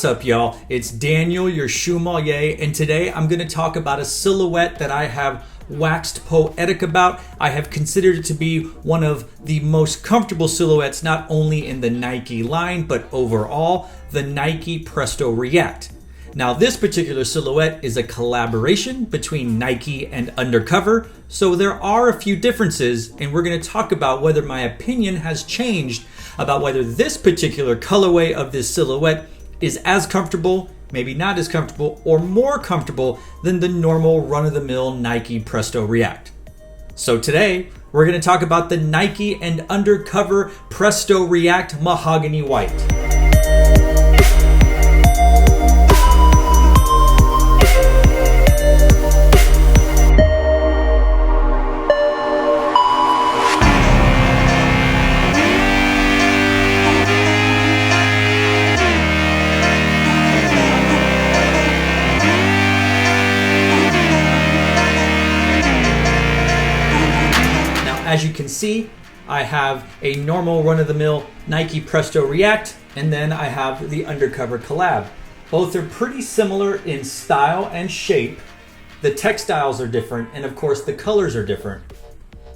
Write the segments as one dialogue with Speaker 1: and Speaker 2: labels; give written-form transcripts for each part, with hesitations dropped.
Speaker 1: What's up, y'all? It's Daniel, your Shoemmelier, and today I'm going to talk about a silhouette that I have waxed poetic about. I have considered it to be one of the most comfortable silhouettes, not only in the Nike line, but overall, the Nike Presto React. Now, this particular silhouette is a collaboration between Nike and Undercover, so there are a few differences, and we're going to talk about whether my opinion has changed about whether this particular colorway of this silhouette is as comfortable, maybe not as comfortable, or more comfortable than the normal run-of-the-mill Nike Presto React. So today, we're going to talk about the Nike and Undercover Presto React Mahogany White. As you can see, I have a normal run-of-the-mill Nike Presto React, and then I have the Undercover collab. Both are pretty similar in style and shape. The textiles are different, and of course the colors are different.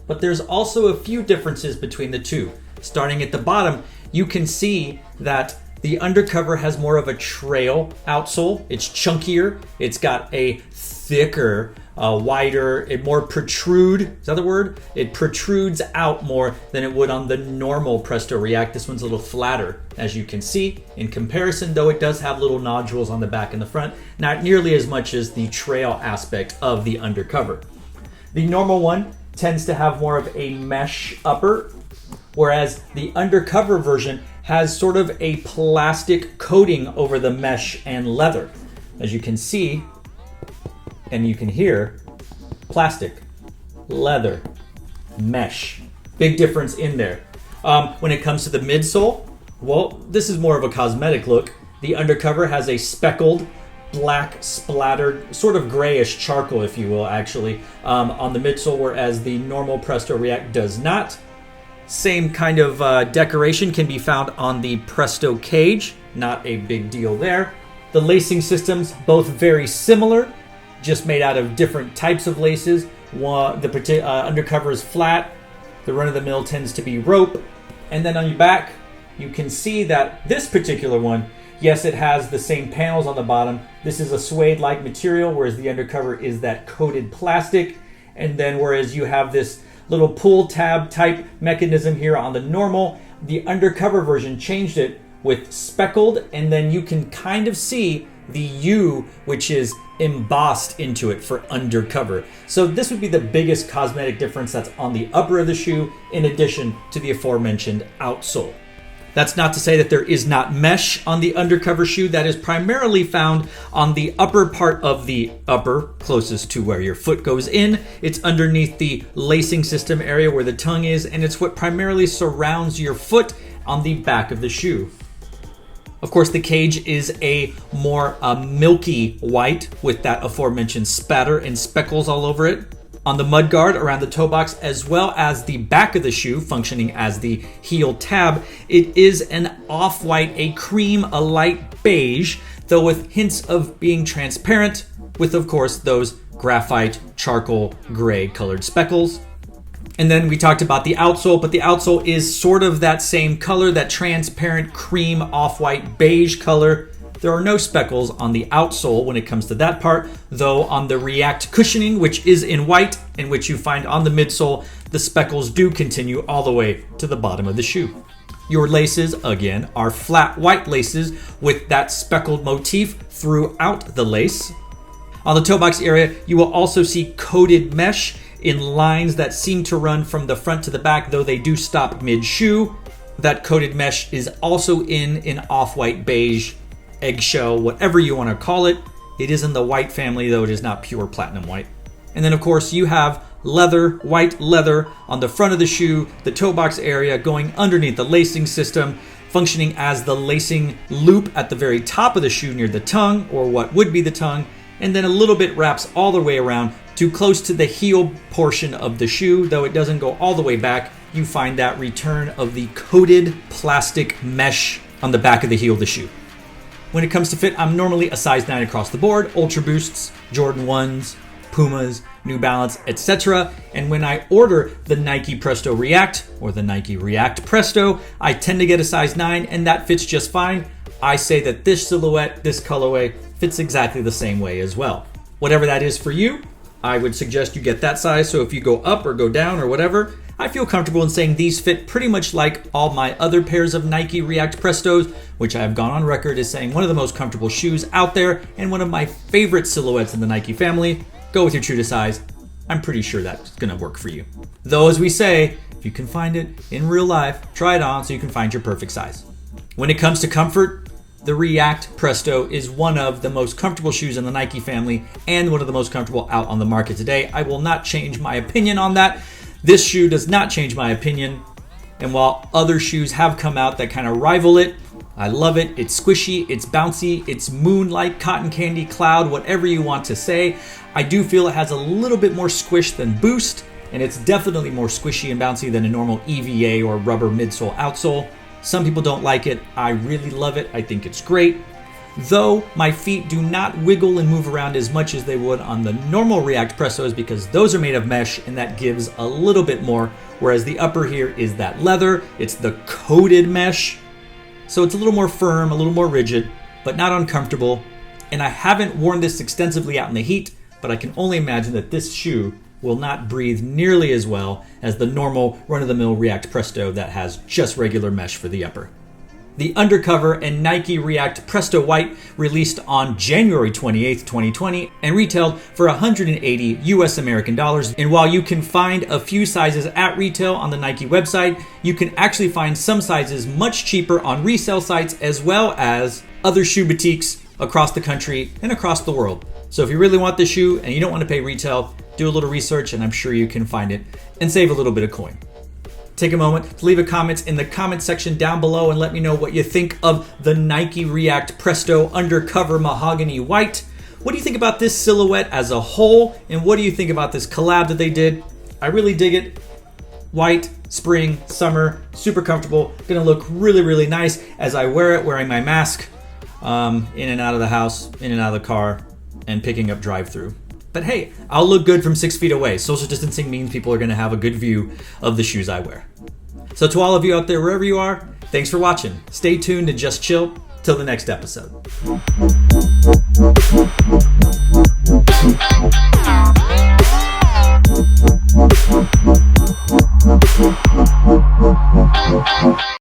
Speaker 1: But there's also a few differences between the two. Starting at the bottom, you can see that the Undercover has more of a trail outsole. It's chunkier. It's got a thicker, wider, it more protrude, is that the word? It protrudes out more than it would on the normal Presto React. This one's a little flatter, as you can see. In comparison, though, it does have little nodules on the back and the front, not nearly as much as the trail aspect of the Undercover. The normal one tends to have more of a mesh upper, whereas the Undercover version has sort of a plastic coating over the mesh and leather. As you can see, and you can hear, plastic, leather, mesh. Big difference in there. When it comes to the midsole, well, this is more of a cosmetic look. The Undercover has a speckled, black, splattered, sort of grayish charcoal, if you will, actually, on the midsole, whereas the normal Presto React does not. Same kind of decoration can be found on the Presto cage. Not a big deal there. The lacing systems, both very similar, just made out of different types of laces. The Undercover is flat. The run-of-the-mill tends to be rope. And then on your back, you can see that this particular one, yes, it has the same panels on the bottom. This is a suede-like material, whereas the Undercover is that coated plastic. And then whereas you have this little pull tab type mechanism here on the normal, the Undercover version changed it with speckled, and then you can kind of see the U, which is embossed into it for Undercover. So this would be the biggest cosmetic difference that's on the upper of the shoe, in addition to the aforementioned outsole. That's not to say that there is not mesh on the Undercover shoe. That is primarily found on the upper part of the upper, closest to where your foot goes in. It's underneath the lacing system area where the tongue is, and it's what primarily surrounds your foot on the back of the shoe. Of course, the cage is a more milky white with that aforementioned spatter and speckles all over it. On the mudguard around the toe box, as well as the back of the shoe functioning as the heel tab, it is an off-white, a cream, a light beige, though with hints of being transparent, with of course those graphite, charcoal, gray colored speckles. And then we talked about the outsole, but the outsole is sort of that same color, that transparent cream, off-white, beige color. There are no speckles on the outsole when it comes to that part, though on the React cushioning, which is in white and which you find on the midsole, the speckles do continue all the way to the bottom of the shoe. Your laces, again, are flat white laces with that speckled motif throughout the lace. On the toe box area, you will also see coated mesh in lines that seem to run from the front to the back, though they do stop mid-shoe. That coated mesh is also in an off-white beige, eggshell, whatever you want to call it. It is in the white family, though it is not pure platinum white. And then of course you have leather, white leather on the front of the shoe, the toe box area going underneath the lacing system, functioning as the lacing loop at the very top of the shoe near the tongue, or what would be the tongue, and then a little bit wraps all the way around to close to the heel portion of the shoe, though it doesn't go all the way back. You find that return of the coated plastic mesh on the back of the heel of the shoe. When it comes to fit, I'm normally a size 9 across the board, Ultra Boosts, Jordan 1s, Pumas, New Balance, etc. And when I order the Nike Presto React or the Nike React Presto, I tend to get a size 9 and that fits just fine. I say that this silhouette, this colorway, fits exactly the same way as well. Whatever that is for you, I would suggest you get that size. So if you go up or go down or whatever, I feel comfortable in saying these fit pretty much like all my other pairs of Nike React Prestos, which I have gone on record as saying one of the most comfortable shoes out there and one of my favorite silhouettes in the Nike family. Go with your true to size. I'm pretty sure that's gonna work for you. Though, as we say, if you can find it in real life, try it on so you can find your perfect size. When it comes to comfort, the React Presto is one of the most comfortable shoes in the Nike family and one of the most comfortable out on the market today. I will not change my opinion on that. This shoe does not change my opinion. And while other shoes have come out that kind of rival it, I love it. It's squishy, it's bouncy, it's moonlight, cotton candy, cloud, whatever you want to say. I do feel it has a little bit more squish than Boost, and it's definitely more squishy and bouncy than a normal EVA or rubber midsole outsole. Some people don't like it. I really love it. I think it's great. Though my feet do not wiggle and move around as much as they would on the normal React Prestos because those are made of mesh and that gives a little bit more, whereas the upper here is that leather. It's the coated mesh. So it's a little more firm, a little more rigid, but not uncomfortable. And I haven't worn this extensively out in the heat, but I can only imagine that this shoe will not breathe nearly as well as the normal run-of-the-mill React Presto that has just regular mesh for the upper. The Undercover and Nike React Presto White released on January 28th, 2020 and retailed for $180 US American dollars. And while you can find a few sizes at retail on the Nike website, you can actually find some sizes much cheaper on resale sites as well as other shoe boutiques across the country and across the world. So if you really want the shoe and you don't want to pay retail, do a little research and I'm sure you can find it and save a little bit of coin. Take a moment to leave a comment in the comment section down below and let me know what you think of the Nike React Presto Undercover Mahogany White. What do you think about this silhouette as a whole? And what do you think about this collab that they did? I really dig it. White, spring, summer, super comfortable. Gonna look really, really nice as I wear it, wearing my mask in and out of the house, in and out of the car, and picking up drive-through. But hey, I'll look good from 6 feet away. Social distancing means people are gonna have a good view of the shoes I wear. So to all of you out there, wherever you are, thanks for watching. Stay tuned and just chill till the next episode.